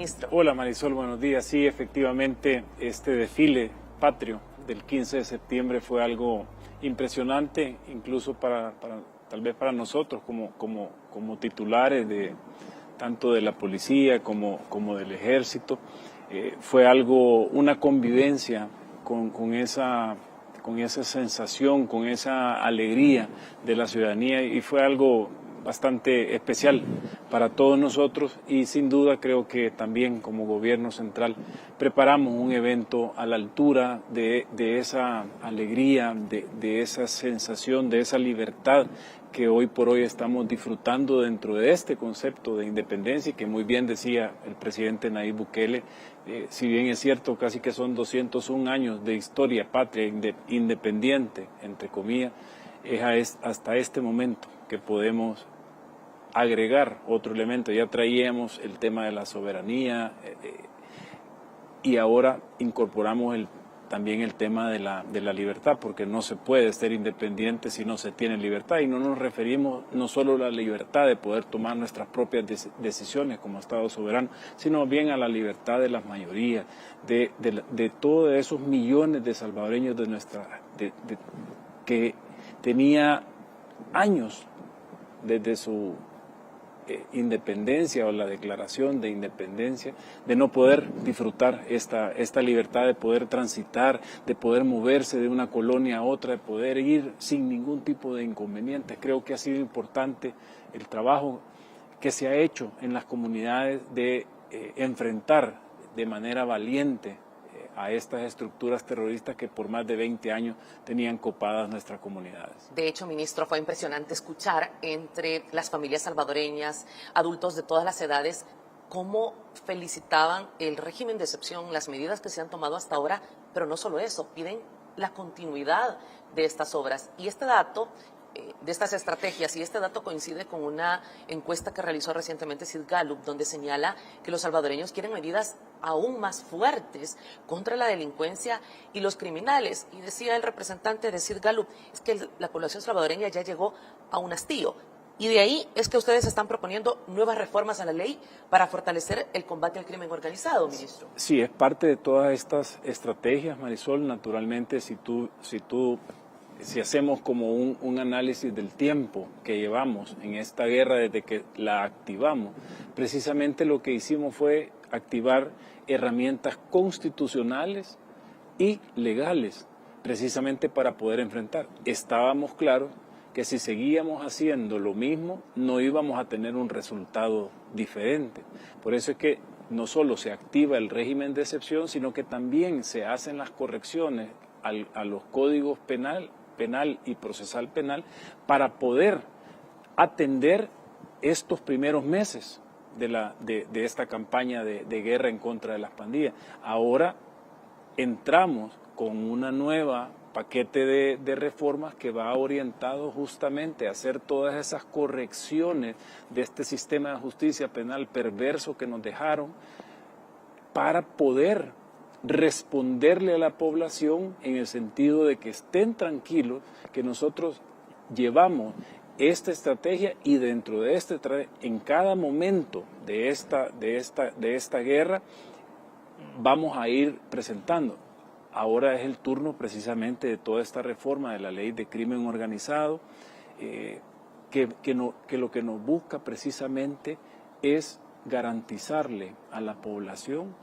Ministro. Hola Marisol, buenos días. Sí, efectivamente, este desfile patrio del 15 de septiembre fue algo impresionante, incluso tal vez para nosotros como titulares tanto de la policía como del ejército. Fue una convivencia con esa sensación, con esa alegría de la ciudadanía, y fue algo bastante especial para todos nosotros, y sin duda creo que también como gobierno central preparamos un evento a la altura de esa alegría, de esa sensación, de esa libertad que hoy por hoy estamos disfrutando dentro de este concepto de independencia, y que muy bien decía el presidente Nayib Bukele. Si bien es cierto, casi que son 201 años de historia patria independiente, entre comillas, es hasta este momento que podemos agregar otro elemento. Ya traíamos el tema de la soberanía, y ahora incorporamos también el tema de la libertad, porque no se puede ser independiente si no se tiene libertad, y no nos referimos no solo a la libertad de poder tomar nuestras propias decisiones como Estado soberano, sino bien a la libertad de las mayorías, de todos esos millones de salvadoreños que tenía años desde su independencia o la declaración de independencia, de no poder disfrutar esta libertad, de poder transitar, de poder moverse de una colonia a otra, de poder ir sin ningún tipo de inconveniente. Creo que ha sido importante el trabajo que se ha hecho en las comunidades de enfrentar de manera valiente a estas estructuras terroristas que por más de 20 años tenían copadas nuestras comunidades. De hecho, ministro, fue impresionante escuchar entre las familias salvadoreñas, adultos de todas las edades, cómo felicitaban el régimen de excepción, las medidas que se han tomado hasta ahora, pero no solo eso, piden la continuidad de estas obras. Y este dato, de estas estrategias, y este dato coincide con una encuesta que realizó recientemente Sid Gallup, donde señala que los salvadoreños quieren medidas aún más fuertes contra la delincuencia y los criminales. Y decía el representante de Sid Gallup, es que la población salvadoreña ya llegó a un hastío. Y de ahí es que ustedes están proponiendo nuevas reformas a la ley para fortalecer el combate al crimen organizado, ministro. Sí, es parte de todas estas estrategias, Marisol. Naturalmente, si hacemos como un análisis del tiempo que llevamos en esta guerra desde que la activamos, precisamente lo que hicimos fue activar herramientas constitucionales y legales, precisamente para poder enfrentar. Estábamos claros que si seguíamos haciendo lo mismo, no íbamos a tener un resultado diferente. Por eso es que no solo se activa el régimen de excepción, sino que también se hacen las correcciones a los códigos penal y procesal penal para poder atender estos primeros meses de esta campaña de guerra en contra de las pandillas. Ahora entramos con una nueva paquete de reformas que va orientado justamente a hacer todas esas correcciones de este sistema de justicia penal perverso que nos dejaron, para poder responderle a la población en el sentido de que estén tranquilos, que nosotros llevamos esta estrategia, y dentro de en cada momento de esta guerra vamos a ir presentando. Ahora es el turno precisamente de toda esta reforma de la ley de crimen organizado, que lo que nos busca precisamente es garantizarle a la población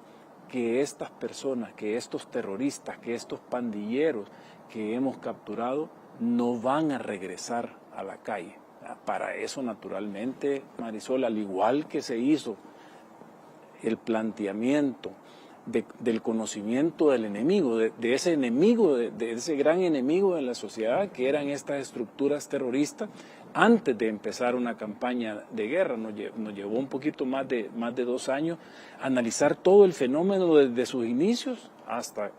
que estas personas, que estos terroristas, que estos pandilleros que hemos capturado no van a regresar a la calle. Para eso, naturalmente, Marisol, al igual que se hizo el planteamiento del conocimiento del enemigo, de ese enemigo, de ese gran enemigo de la sociedad que eran estas estructuras terroristas, antes de empezar una campaña de guerra. Nos llevó un poquito más de 2 años analizar todo el fenómeno desde sus inicios hasta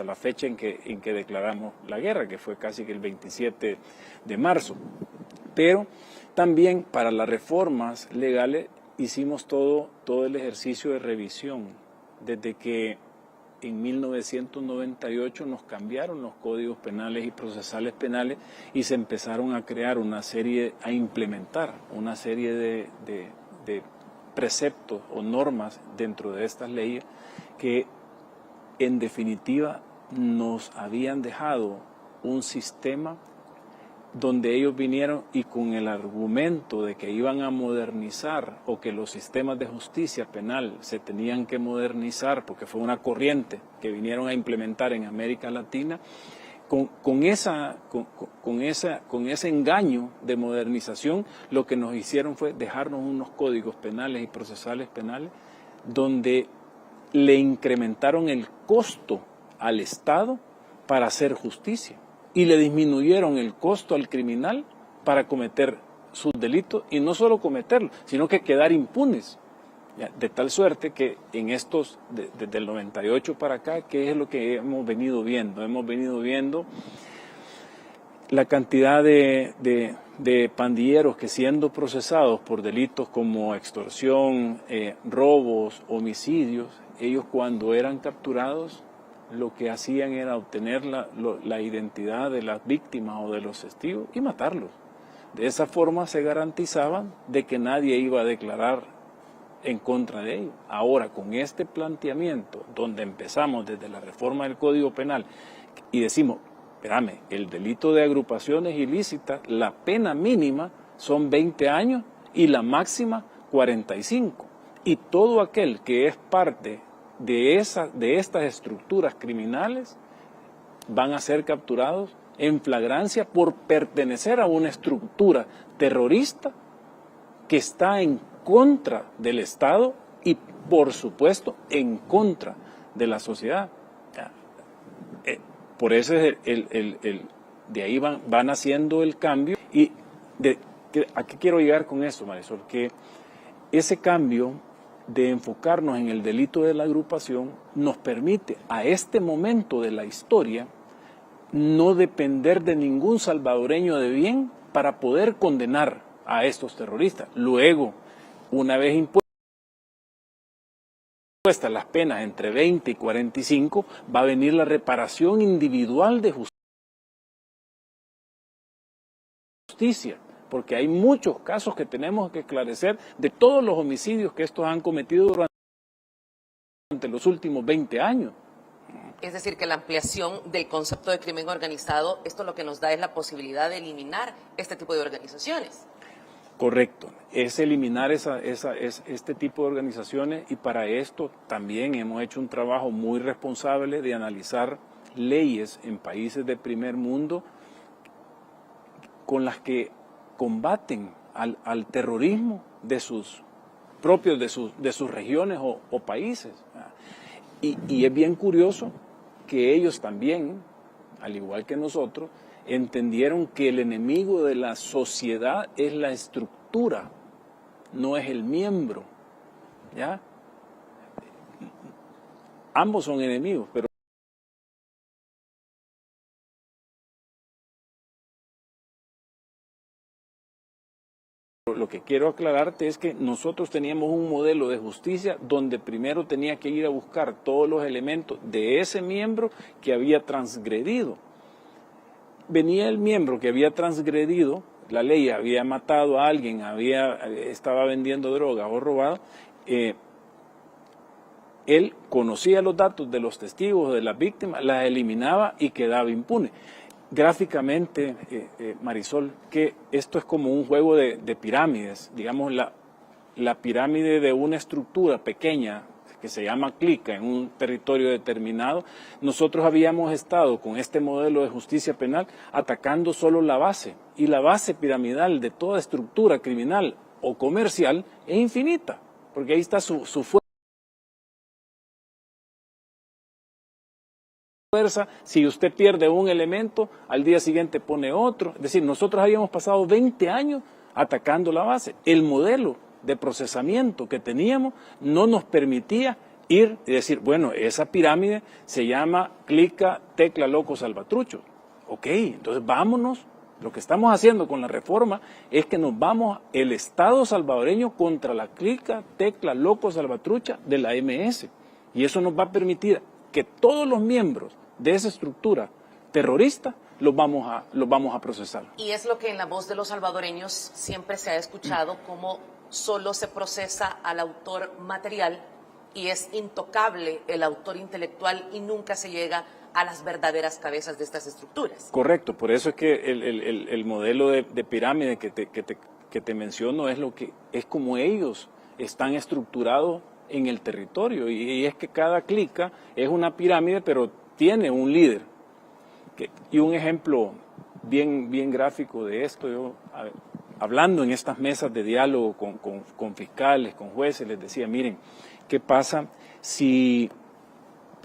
la fecha en que declaramos la guerra, que fue casi que el 27 de marzo. Pero también para las reformas legales hicimos todo el ejercicio de revisión, desde que en 1998 nos cambiaron los códigos penales y procesales penales y se empezaron a crear a implementar una serie de preceptos o normas dentro de estas leyes que en definitiva nos habían dejado un sistema donde ellos vinieron y con el argumento de que iban a modernizar o que los sistemas de justicia penal se tenían que modernizar porque fue una corriente que vinieron a implementar en América Latina, con ese engaño de modernización, lo que nos hicieron fue dejarnos unos códigos penales y procesales penales donde le incrementaron el costo al Estado para hacer justicia y le disminuyeron el costo al criminal para cometer sus delitos, y no solo cometerlos, sino que quedar impunes. De tal suerte que en estos, desde el 98 para acá, ¿qué es lo que hemos venido viendo? Hemos venido viendo la cantidad de pandilleros que, siendo procesados por delitos como extorsión, robos, homicidios, ellos cuando eran capturados lo que hacían era obtener la identidad de las víctimas o de los testigos y matarlos. De esa forma se garantizaban de que nadie iba a declarar en contra de ellos. Ahora, con este planteamiento, donde empezamos desde la reforma del Código Penal y decimos, espérame, el delito de agrupaciones ilícitas, la pena mínima son 20 años y la máxima 45. Y todo aquel que es parte de estas estructuras criminales van a ser capturados en flagrancia por pertenecer a una estructura terrorista que está en contra del Estado y, por supuesto, en contra de la sociedad. Por eso es de ahí van haciendo el cambio. ¿Y a qué quiero llegar con eso, Marisol? Que ese cambio de enfocarnos en el delito de la agrupación nos permite a este momento de la historia no depender de ningún salvadoreño de bien para poder condenar a estos terroristas. Luego, una vez impuestas las penas entre 20 y 45, va a venir la reparación individual de justicia, porque hay muchos casos que tenemos que esclarecer de todos los homicidios que estos han cometido durante los últimos 20 años. Es decir, que la ampliación del concepto de crimen organizado, esto lo que nos da es la posibilidad de eliminar este tipo de organizaciones. Correcto, es eliminar este tipo de organizaciones, y para esto también hemos hecho un trabajo muy responsable de analizar leyes en países de primer mundo con las que combaten al terrorismo de sus propios, de sus regiones o países. Y es bien curioso que ellos también, al igual que nosotros, entendieron que el enemigo de la sociedad es la estructura, no es el miembro, ¿ya? Ambos son enemigos, pero lo que quiero aclararte es que nosotros teníamos un modelo de justicia donde primero tenía que ir a buscar todos los elementos de ese miembro que había transgredido. Venía el miembro que había transgredido la ley, había matado a alguien, estaba vendiendo droga o robado, él conocía los datos de los testigos, de las víctimas, las eliminaba y quedaba impune. Gráficamente, Marisol, que esto es como un juego de pirámides, digamos la pirámide de una estructura pequeña que se llama clica en un territorio determinado. Nosotros habíamos estado con este modelo de justicia penal atacando solo la base, y la base piramidal de toda estructura criminal o comercial es infinita, porque ahí está su fuerza. Si usted pierde un elemento, al día siguiente pone otro. Es decir, nosotros habíamos pasado 20 años atacando la base. El modelo de procesamiento que teníamos no nos permitía ir y decir, bueno, esa pirámide se llama clica, tecla, loco, salvatrucho. Ok, entonces vámonos. Lo que estamos haciendo con la reforma es que nos vamos el Estado salvadoreño contra la clica, tecla, loco, salvatrucha de la MS. Y eso nos va a permitir que todos los miembros de esa estructura terrorista los vamos a procesar. Y es lo que en la voz de los salvadoreños siempre se ha escuchado como solo se procesa al autor material y es intocable el autor intelectual y nunca se llega a las verdaderas cabezas de estas estructuras. Correcto, por eso es que el modelo de pirámide que te menciono es como ellos están estructurados en el territorio, y es que cada clica es una pirámide, pero tiene un líder. Y un ejemplo bien gráfico de esto, hablando en estas mesas de diálogo con fiscales, con jueces, les decía, miren, ¿qué pasa si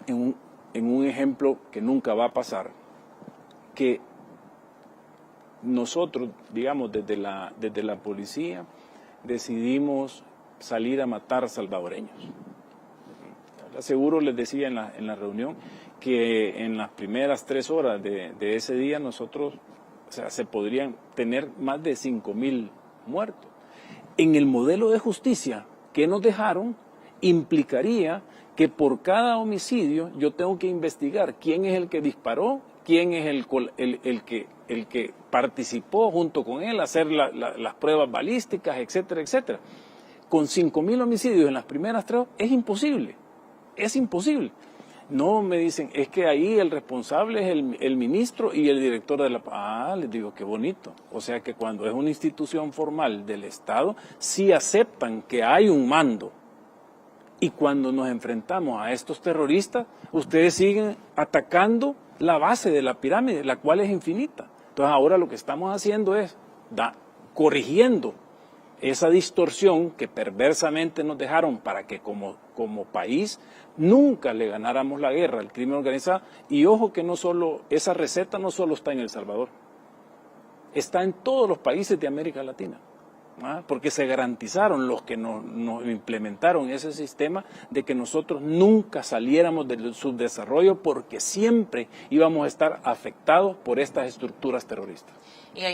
en un ejemplo que nunca va a pasar, que nosotros, digamos, desde la policía decidimos salir a matar salvadoreños? Seguro les decía en la reunión que en las primeras 3 horas de ese día nosotros, o sea, se podrían tener más de 5,000 muertos. En el modelo de justicia que nos dejaron, implicaría que por cada homicidio yo tengo que investigar quién es el que disparó, quién es el que participó junto con él, hacer las pruebas balísticas, etcétera, etcétera. Con 5,000 homicidios en las primeras 3 horas es imposible. Es imposible. No, me dicen, es que ahí el responsable es el ministro y el director de la... Ah, les digo, qué bonito. O sea que cuando es una institución formal del Estado, sí aceptan que hay un mando. Y cuando nos enfrentamos a estos terroristas, ustedes siguen atacando la base de la pirámide, la cual es infinita. Entonces ahora lo que estamos haciendo es corrigiendo esa distorsión que perversamente nos dejaron para que como país nunca le ganáramos la guerra al crimen organizado. Y ojo que esa receta no solo está en El Salvador, está en todos los países de América Latina, porque se garantizaron los que nos implementaron ese sistema de que nosotros nunca saliéramos del subdesarrollo, porque siempre íbamos a estar afectados por estas estructuras terroristas.